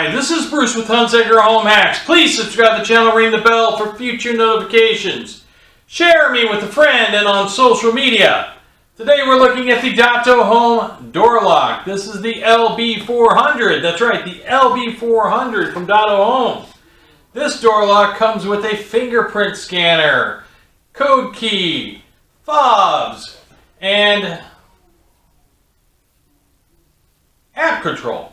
Hi, this is Bruce with Hunsaker Home Hacks. Please subscribe to the channel, ring the bell for future notifications. Share me with a friend and on social media. Today we're looking at the Dato Home door lock. This is the LB400. That's right, the LB400 from Dato Home. This door lock comes with a fingerprint scanner, code key, fobs, and app control,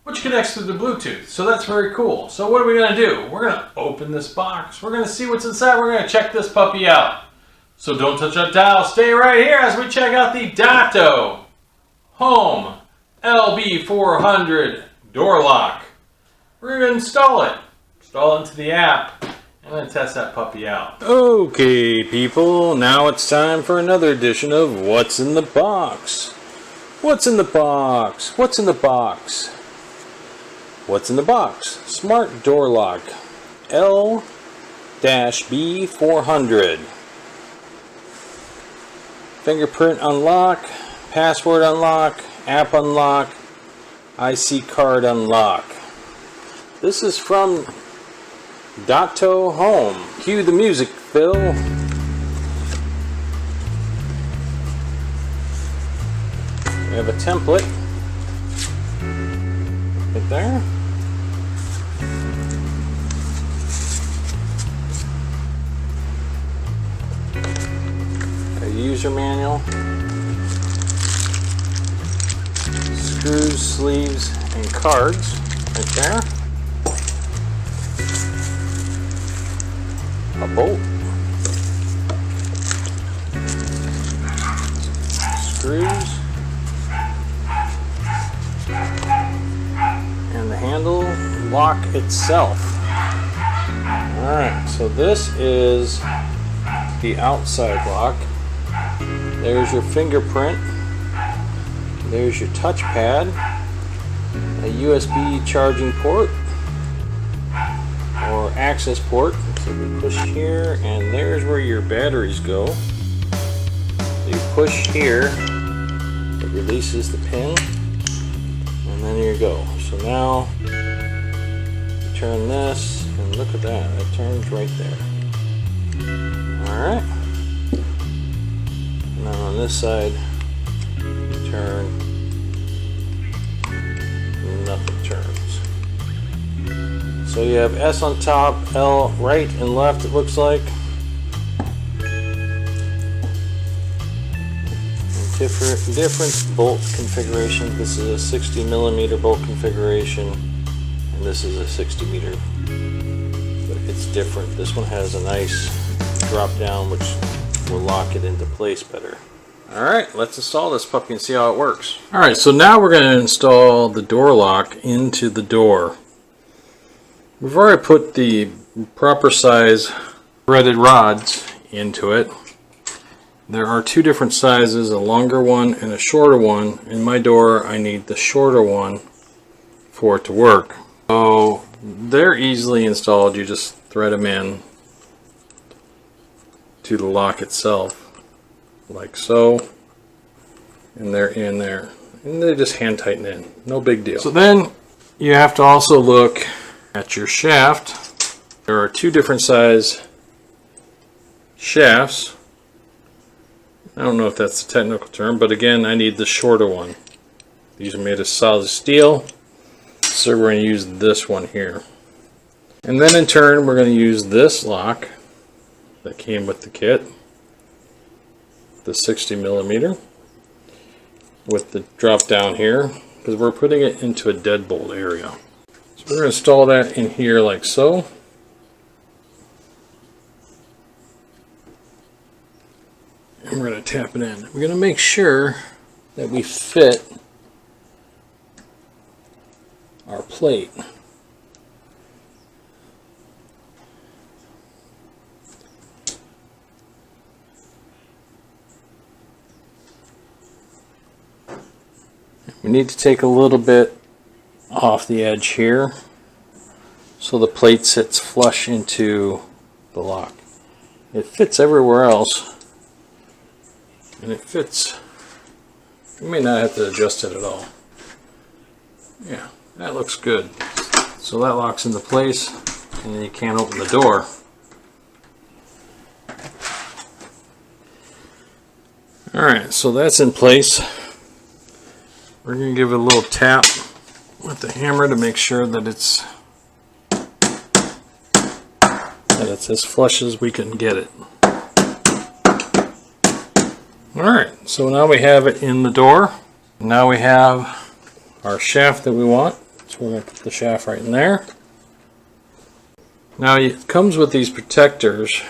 which connects to the Bluetooth. So that's very cool. So what are we going to do? We're going to open this box. We're going to see what's inside. We're going to check this puppy out. So don't touch that dial. Stay right here as we check out the Dato Home LB400 door lock. We're going to install it into the app. I'm going to test that puppy out. Okay, people, now it's time for another edition of What's in the Box. What's in the box? What's in the box? What's in the box? Smart door lock L-B400. Fingerprint unlock, password unlock, app unlock, IC card unlock. This is from Dato Home. Cue the music, Phil. We have a template right there. A user manual. Screws, sleeves, and cards right there. A bolt, screws, and the handle lock itself. Alright, so this is the outside lock. There's your fingerprint. There's your touchpad. A USB charging port or access port. So we push here, and there's where your batteries go. So you push here, it releases the pin, and then here you go. So now you turn this, and look at that, it turns right there. Alright. And then on this side, you turn, nothing turns. So you have S on top, L right and left, it looks like. Different bolt configuration. This is a 60mm bolt configuration, and this is a 60mm. But it's different. This one has a nice drop down, which will lock it into place better. Alright, let's install this puppy and see how it works. Alright, so now we're going to install the door lock into the door. We've already put the proper size threaded rods into it. There are two different sizes, a longer one and a shorter one. In my door, I need the shorter one for it to work. So they're easily installed. You just thread them in to the lock itself, like so. And they're in there. And they just hand tighten in. No big deal. So then you have to also look at your shaft. There are two different size shafts. I don't know if that's the technical term, but again, I need the shorter one. These are made of solid steel, so we're going to use this one here. And then in turn, we're going to use this lock that came with the kit, the 60mm, with the drop down here, because we're putting it into a deadbolt area. So we're going to install that in here like so. And we're going to tap it in. We're going to make sure that we fit our plate. We need to take a little bit off the edge here so the plate sits flush into the lock. It fits everywhere else, and it fits. You may not have to adjust it at all. Yeah, that looks good. So that locks into place, and then you can't open the door. Alright, so that's in place. We're going to give it a little tap with the hammer to make sure that it's as flush as we can get it. Alright, so now we have it in the door. Now we have our shaft that we want. So we're going to put the shaft right in there. Now it comes with these protectors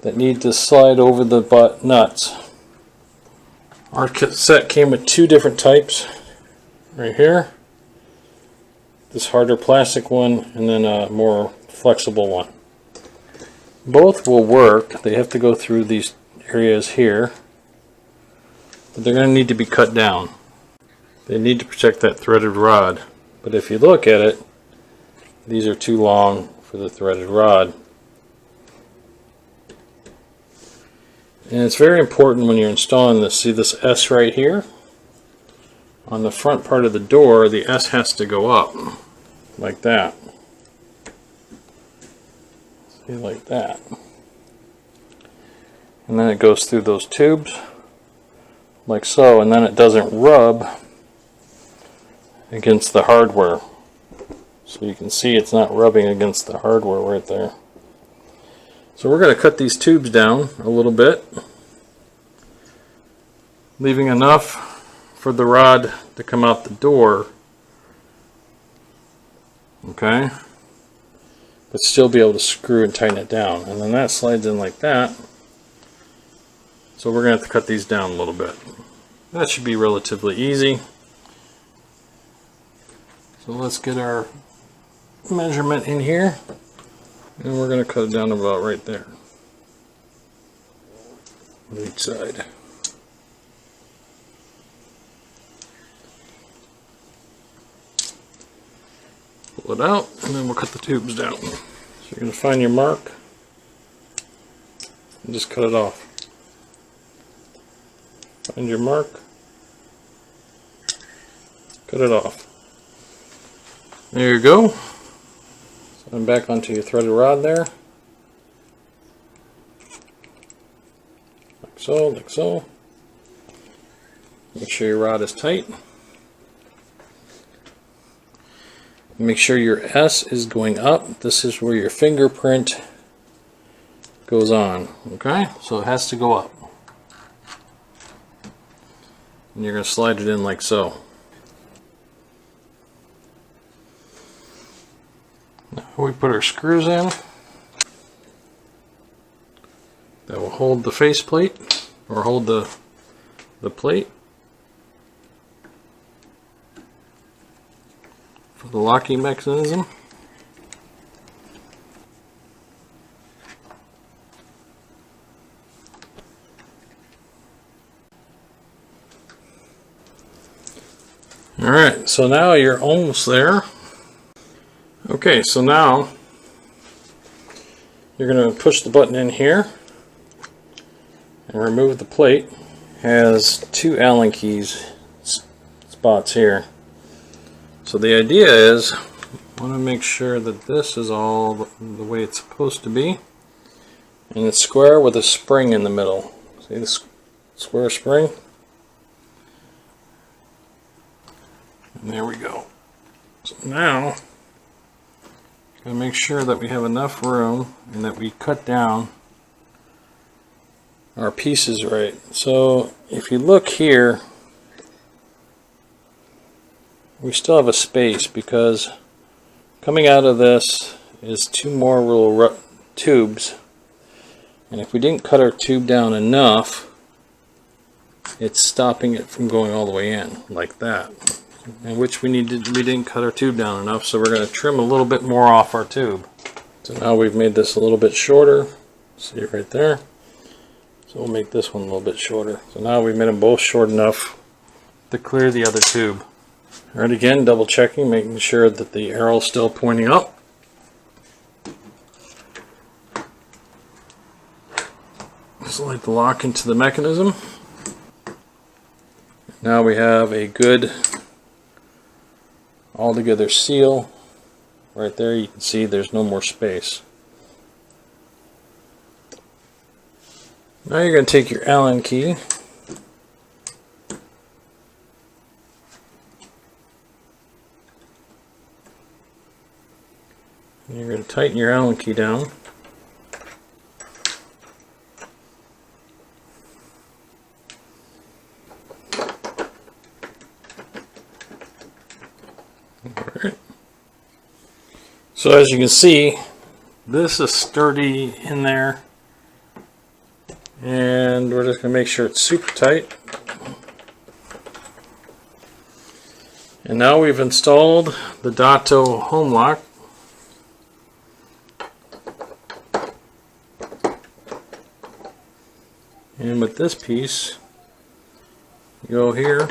that need to slide over the butt nuts. Our set came with two different types right here. This harder plastic one and then a more flexible one. Both will work. They have to go through these areas here, but they're going to need to be cut down. They need to protect that threaded rod, but if you look at it, these are too long for the threaded rod. And it's very important when you're installing this. See this S right here? On the front part of the door, the S has to go up like that. See, like that. And then it goes through those tubes like so, and then it doesn't rub against the hardware. So you can see it's not rubbing against the hardware right there. So we're going to cut these tubes down a little bit, leaving enough for the rod to come out the door, okay, but still be able to screw and tighten it down. And then that slides in like that. So we're going to have to cut these down a little bit. That should be relatively easy. So let's get our measurement in here, and we're going to cut it down about right there on each side. Pull it out, and then we'll cut the tubes down. So you're going to find your mark and just cut it off. Find your mark, cut it off. There you go. So I'm back onto your threaded rod there. Like so, like so. Make sure your rod is tight. Make sure your S is going up. This is where your fingerprint goes on. Okay? So it has to go up. And you're going to slide it in like so. Now we put our screws in that will hold the face plate, or hold the plate for the locking mechanism. Alright, so now you're almost there. Okay, so now you're going to push the button in here and remove the plate. It has two Allen keys spots here. So the idea is, I want to make sure that this is all the way it's supposed to be, and it's square with a spring in the middle. See this square spring? And there we go. So now, gotta make sure that we have enough room and that we cut down our pieces right. So if you look here, we still have a space because coming out of this is two more little tubes, and if we didn't cut our tube down enough, it's stopping it from going all the way in like that. In which we didn't cut our tube down enough, so we're going to trim a little bit more off our tube. So now we've made this a little bit shorter. See it right there? So we'll make this one a little bit shorter. So now we've made them both short enough to clear the other tube. Alright, again, double checking, making sure that the arrow is still pointing up. Slide the lock into the mechanism. Now we have a good all together seal. Right there you can see there's no more space. Now you're going to take your Allen key and you're going to tighten your Allen key down. Alright. So as you can see, this is sturdy in there. And we're just going to make sure it's super tight. And now we've installed the Dato Home lock. And with this piece, you go here.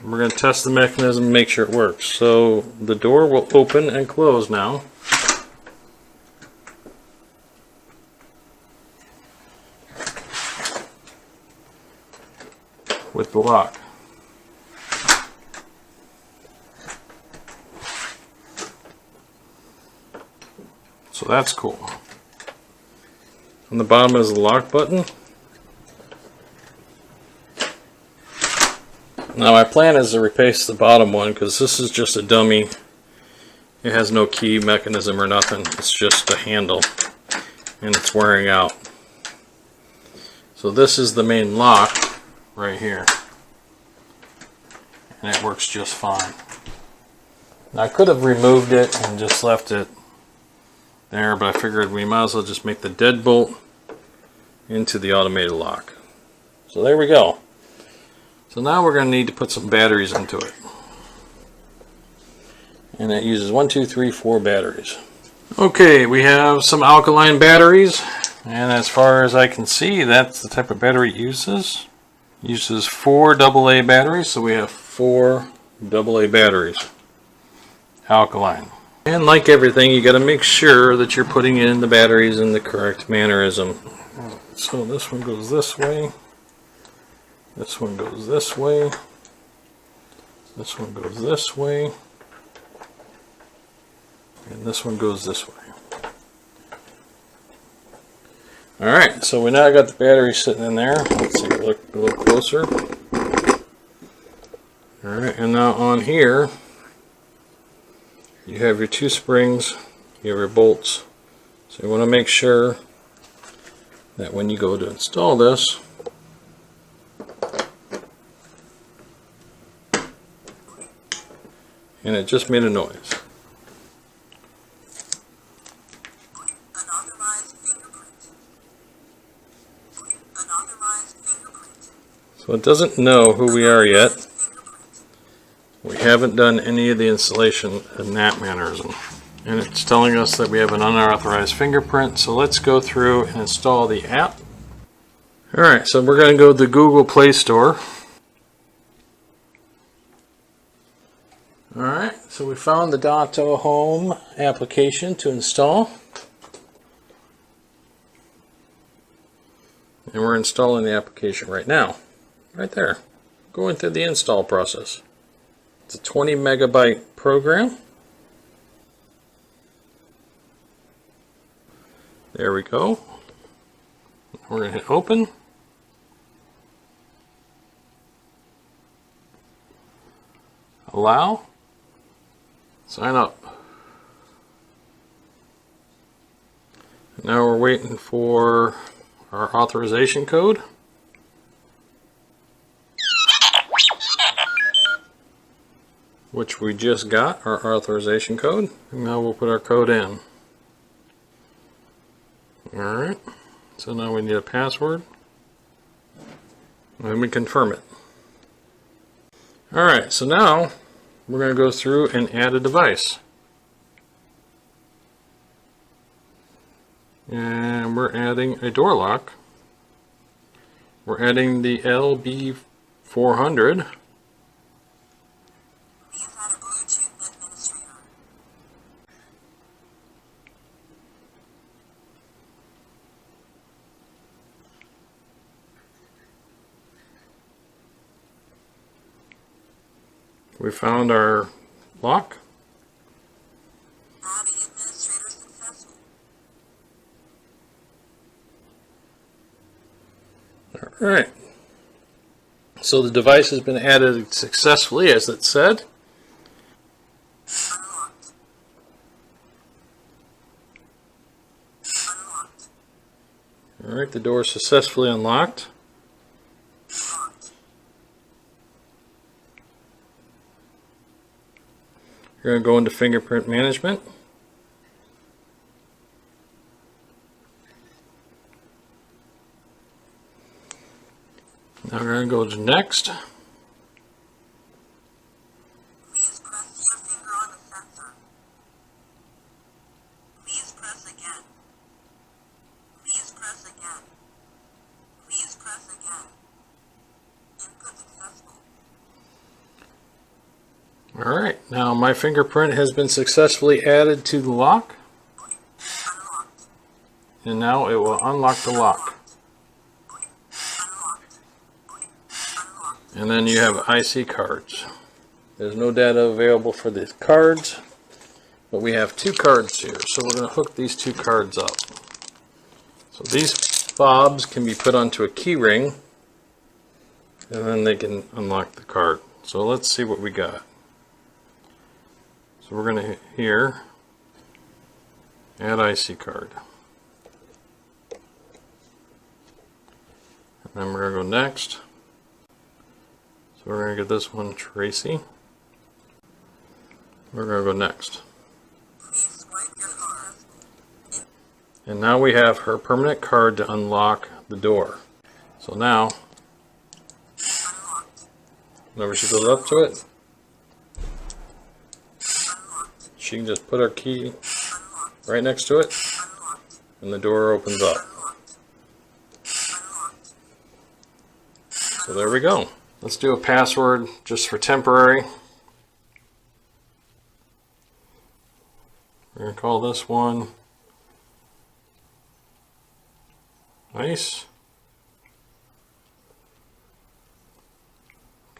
We're going to test the mechanism and make sure it works. So the door will open and close now. With the lock. So that's cool. On the bottom is the lock button. Now my plan is to replace the bottom one because this is just a dummy. It has no key mechanism or nothing. It's just a handle and it's wearing out. So this is the main lock right here. And it works just fine. Now I could have removed it and just left it there, but I figured we might as well just make the deadbolt into the automated lock. So there we go. So now we're going to need to put some batteries into it. And it uses 1, 2, 3, 4 batteries. Okay, we have some alkaline batteries. And as far as I can see, that's the type of battery it uses. It uses 4 AA batteries, so we have 4 AA batteries. Alkaline. And like everything, you got to make sure that you're putting in the batteries in the correct mannerism. So this one goes this way. This one goes this way. This one goes this way. And this one goes this way. Alright, so we now got the battery sitting in there. Let's take a look a little closer. Alright, and now on here, you have your 2 springs, you have your bolts. So you want to make sure that when you go to install this, and it just made a noise. So it doesn't know who we are yet. We haven't done any of the installation in that mannerism. And it's telling us that we have an unauthorized fingerprint. So let's go through and install the app. Alright, so we're going to go to the Google Play Store. Alright, so we found the Dato Home application to install. And we're installing the application right now. Right there. Going through the install process. It's a 20 megabyte program. There we go. We're going to hit open. Allow. Sign up. Now we're waiting for our authorization code. Which we just got, our authorization code. And now we'll put our code in. Alright, so now we need a password. And we confirm it. Alright, so now we're going to go through and add a device. And we're adding a door lock. We're adding the B400. We found our lock. Adding administrator successful. Alright. So the device has been added successfully, as it said. Unlocked. Unlocked. Alright, the door is successfully unlocked. Locked. We're going to go into fingerprint management. Now we're going to go to next. Please press your finger on the sensor. Please press again. Please press again. Please press again. Input successful. Alright, now my fingerprint has been successfully added to the lock. Unlocked. And now it will unlock the lock. And then you have IC cards. There's no data available for these cards, but we have two cards here. So we're going to hook these two cards up. So these fobs can be put onto a key ring, and then they can unlock the card. So let's see what we got. So we're going to hit here, add IC card. And then we're going to go next. So we're going to get this one, Tracy. We're going to go next. Please swipe your card. And now we have her permanent card to unlock the door. So now, Unlocked. whenever she goes up to it, Unlocked. she can just put her key Unlocked. right next to it, Unlocked. and the door opens up. Unlocked. Unlocked. So there we go. Let's do a password just for temporary. We're going to call this one Nice.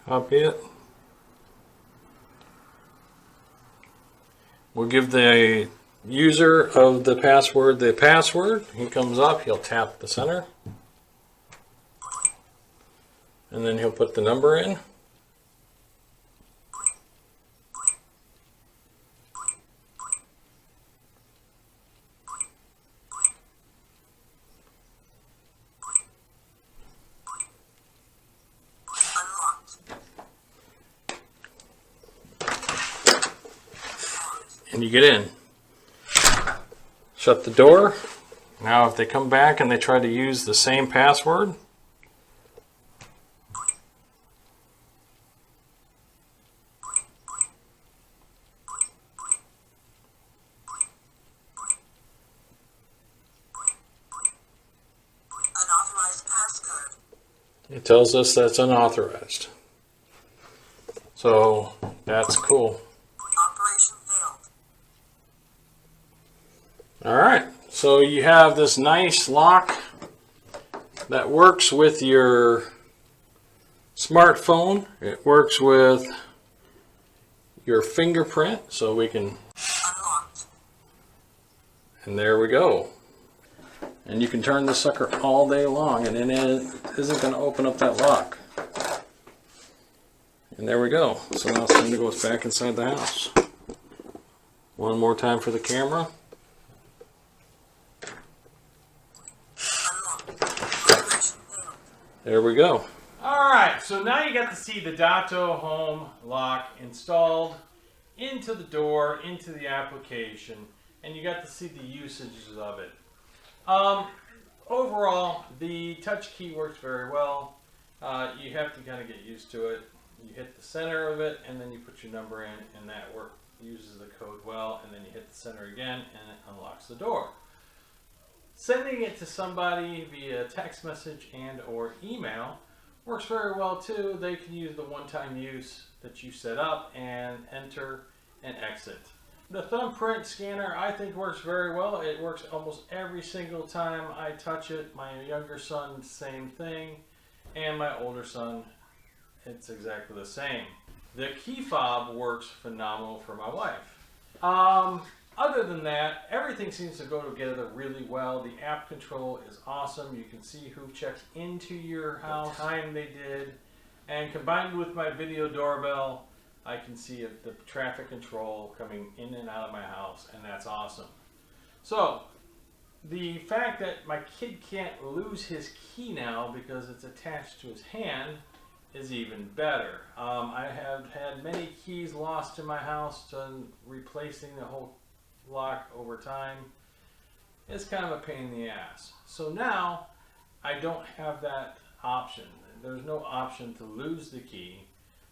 Copy it. We'll give the user of the password. He comes up, he'll tap the center. And then he'll put the number in. And you get in. Shut the door. Now if they come back and they try to use the same password, Unauthorized passcode. it tells us that's unauthorized. So that's cool. Operation failed. Alright, so you have this nice lock that works with your smartphone. It works with your fingerprint, so we can, Unlocked. and there we go. And you can turn this sucker all day long and it isn't going to open up that lock. And there we go. So now it's time to go back inside the house. One more time for the camera. Unlocked. Operation failed. There we go. Alright, so now you got to see the Dato Home lock installed into the door, into the application, and you got to see the usages of it. Overall, the touch key works very well. You have to kind of get used to it. You hit the center of it, and then you put your number in, and that uses the code well, and then you hit the center again, and it unlocks the door. Sending it to somebody via text message and or email works very well too. They can use the one-time use that you set up and enter and exit. The thumbprint scanner I think works very well. It works almost every single time I touch it. My younger son, same thing, and my older son, it's exactly the same. The key fob works phenomenal for my wife. Other than that, everything seems to go together really well. The app control is awesome. You can see who checks into your house, the time they did, and combined with my video doorbell, I can see the traffic control coming in and out of my house, and that's awesome. So, the fact that my kid can't lose his key now because it's attached to his hand is even better. I have had many keys lost in my house, and replacing the whole lock over time is kind of a pain in the ass. So now I don't have that option. There's no option to lose the key.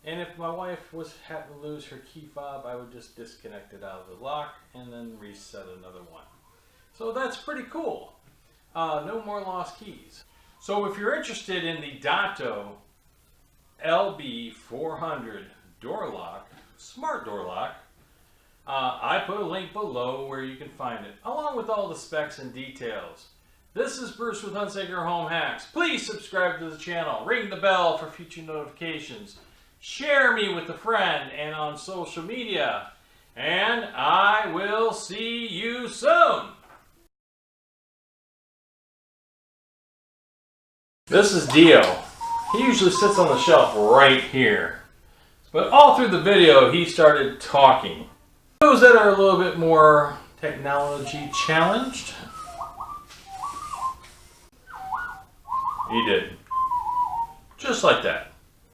And if my wife had to lose her key fob, I would just disconnect it out of the lock and then reset another one. So that's pretty cool. No more lost keys. So if you're interested in the DATO B400 door lock, smart door lock, I put a link below where you can find it, along with all the specs and details. This is Bruce with Hunsaker Home Hacks. Please subscribe to the channel, ring the bell for future notifications, share me with a friend and on social media, and I will see you soon. This is Dio. He usually sits on the shelf right here, but all through the video he started talking. Those that are a little bit more technology challenged, he did. Just like that.